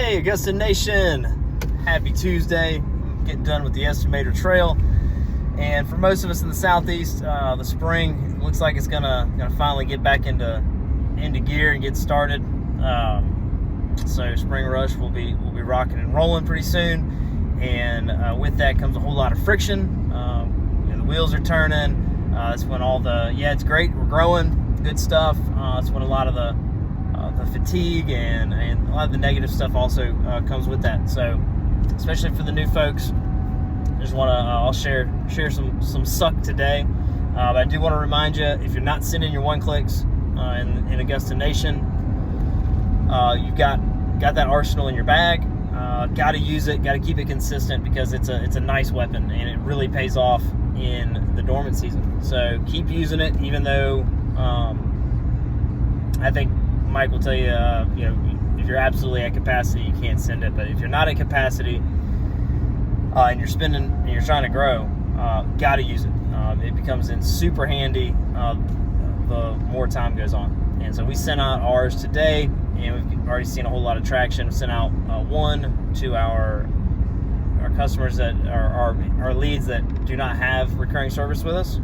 Hey, Augusta Nation. Happy Tuesday. Getting done with the Estimator Trail. And for most of us in the Southeast, the spring looks like it's gonna finally get back into gear and get started. So Spring Rush will be rocking and rolling pretty soon. And with that comes a whole lot of friction. The wheels are turning. That's when all it's great. We're growing. Good stuff. It's when a lot of the fatigue and a lot of the negative stuff also comes with that. So especially for the new folks, I just want to I'll share some suck today. But I do want to remind you, if you're not sending your one clicks in Augusta Nation, you've got that arsenal in your bag. Got to use it. Got to keep it consistent because it's a nice weapon and it really pays off in the dormant season. So keep using it, even though I think Mike will tell you, if you're absolutely at capacity, you can't send it. But if you're not at capacity and you're spending and you're trying to grow, got to use it. It becomes super handy the more time goes on. And so we sent out ours today, and we've already seen a whole lot of traction. We sent out one to our customers that are our leads that do not have recurring service with us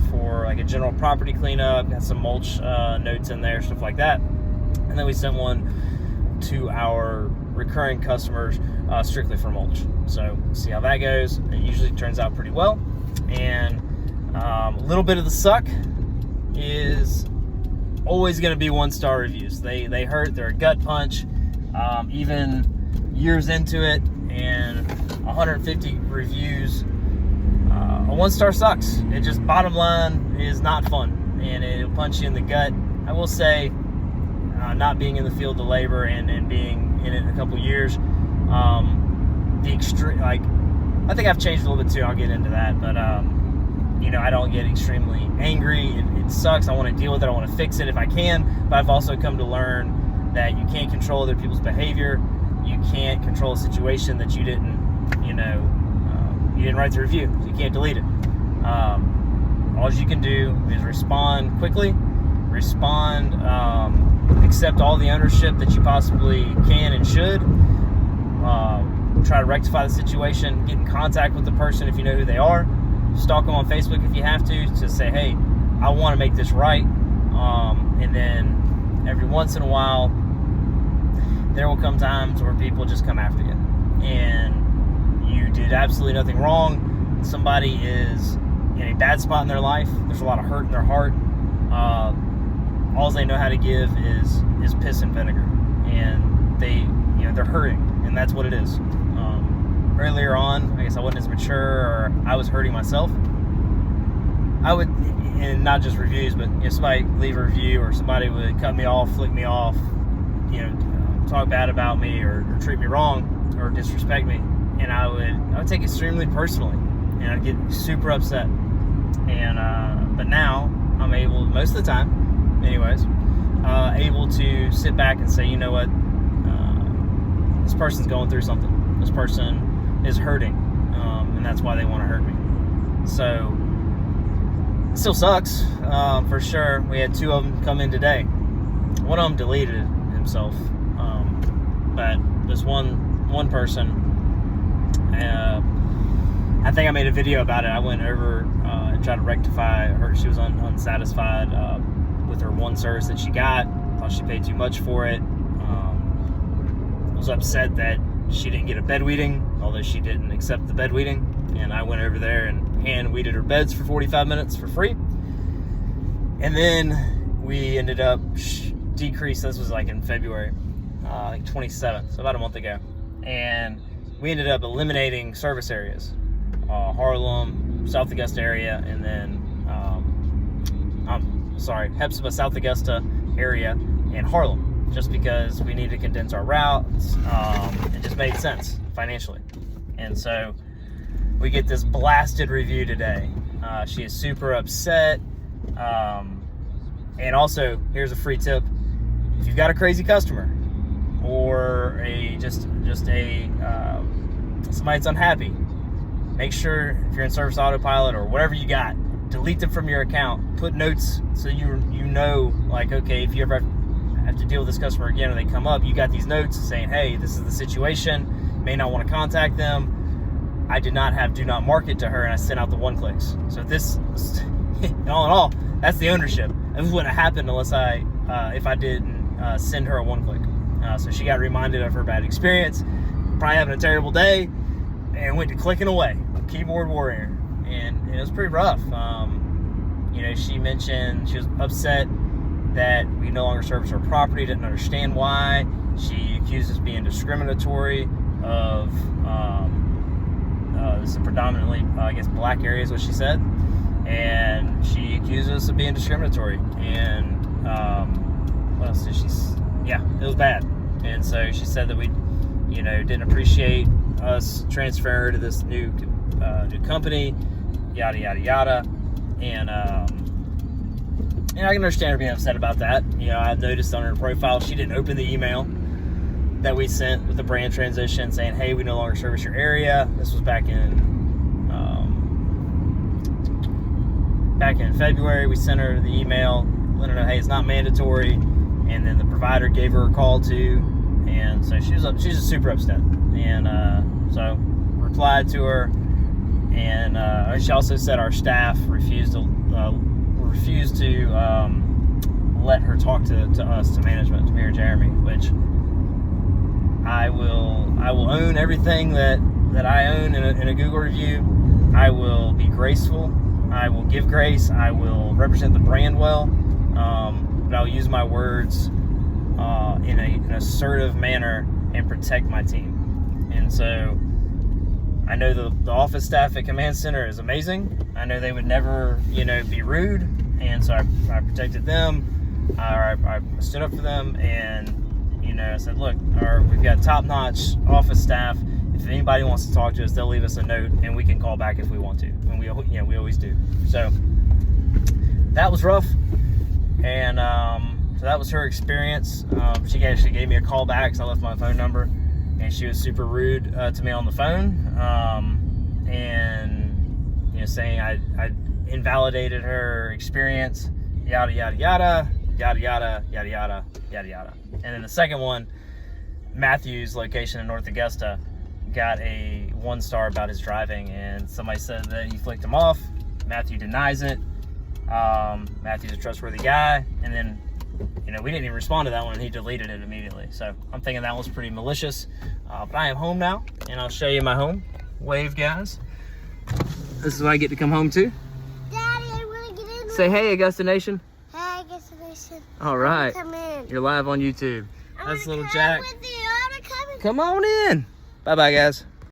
for like a general property cleanup. Got some mulch notes in there, stuff like that. And then we sent one to our recurring customers strictly for mulch. So see how that goes. It usually turns out pretty well. And a little bit of the suck is always going to be 1-star reviews. They hurt. They're a gut punch. Even years into it and 150 reviews, a 1-star sucks. It just, bottom line, is not fun, and it'll punch you in the gut. I will say, not being in the field of labor and being in it a couple years, the extreme, I think I've changed a little bit too. I'll get into that, but I don't get extremely angry. It sucks. I want to deal with it. I want to fix it if I can, but I've also come to learn that you can't control other people's behavior. You can't control a situation that you didn't write the review. So you can't delete it. All you can do is respond quickly, accept all the ownership that you possibly can and should, try to rectify the situation, get in contact with the person if you know who they are, stalk them on Facebook if you have to say, hey, I want to make this right. And then every once in a while, there will come times where people just come after you, and you did absolutely nothing wrong. Somebody is in a bad spot in their life. There's a lot of hurt in their heart. All they know how to give is piss and vinegar, and they're hurting, and that's what it is. Earlier on, I guess I wasn't as mature, or I was hurting myself. I would, and not just reviews, but somebody leave a review, or somebody would cut me off, flick me off, talk bad about me, or treat me wrong, or disrespect me, and I would take it extremely personally, and I'd get super upset. And but now I'm able, most of the time, anyways, able to sit back and say, you know what, this person's going through something. This person is hurting, and that's why they want to hurt me. So it still sucks, for sure. We had 2 of them come in today. One of them deleted himself, but this one person, I think I made a video about it. I went over and tried to rectify her. She was unsatisfied with her one service that she got. Thought she paid too much for it. Was upset that she didn't get a bed weeding, although she didn't accept the bed weeding. And I went over there and hand weeded her beds for 45 minutes for free. And then we ended up decreased. This was like in February, like 27th, so about a month ago. And we ended up eliminating service areas, Harlem, South Augusta area, and then Hepzibah, South Augusta area, and Harlem, just because we needed to condense our routes. It just made sense financially. And so we get this blasted review today. She is super upset. And also, here's a free tip: if you've got a crazy customer, or somebody that's unhappy, make sure, if you're in Service Autopilot or whatever you got, delete them from your account. Put notes so you know, like, okay, if you ever have to deal with this customer again or they come up, you got these notes saying, hey, this is the situation, may not want to contact them. I did not have do not market to her, and I sent out the one clicks. So this, all in all, that's the ownership. This wouldn't have happened unless if I didn't send her a one click. So she got reminded of her bad experience, probably having a terrible day, and went to clicking away, keyboard warrior, and it was pretty rough. She mentioned she was upset that we no longer service her property, didn't understand why. She accused us of being discriminatory of this is predominantly, I guess, black areas, what she said, and she accused us of being discriminatory. And what else did she? Yeah, it was bad. And so she said that we, didn't appreciate us transferring her to this new company, yada yada yada. And I can understand her being upset about that. I noticed on her profile she didn't open the email that we sent with the brand transition saying, hey, we no longer service your area. This was back in February. We sent her the email, let her know, hey, it's not mandatory. And then the provider gave her a call too, and so she's just super upset. And so replied to her, and she also said our staff refused to let her talk to us, to management, to me or Jeremy, which I will own everything that I own in a Google review. I will be graceful. I will give grace. I will represent the brand well. But I'll use my words in an assertive manner and protect my team. And so I know the office staff at Command Center is amazing. I know they would never, be rude. And so I protected them. I stood up for them, and I said, look, we've got top-notch office staff. If anybody wants to talk to us, they'll leave us a note, and we can call back if we want to. And we always do. So that was rough. And so that was her experience. She actually gave me a call back, so I left my phone number, and she was super rude to me on the phone, and saying I invalidated her experience, yada yada yada yada yada yada yada yada yada. And then the second one, Matthew's location in North Augusta, got a 1-star about his driving, and somebody said that he flicked him off. Matthew denies it. Matthew's a trustworthy guy, and then we didn't even respond to that one, and he deleted it immediately. So I'm thinking that was pretty malicious. But I am home now, and I'll show you my home. Wave, guys. This is what I get to come home to. Daddy, I want to get in. Say hey, Augusta Nation. Hey, Augusta Nation. All right. Come in. You're live on YouTube. That's little Jack. With you. I want to come in. Come on in. Bye-bye, guys.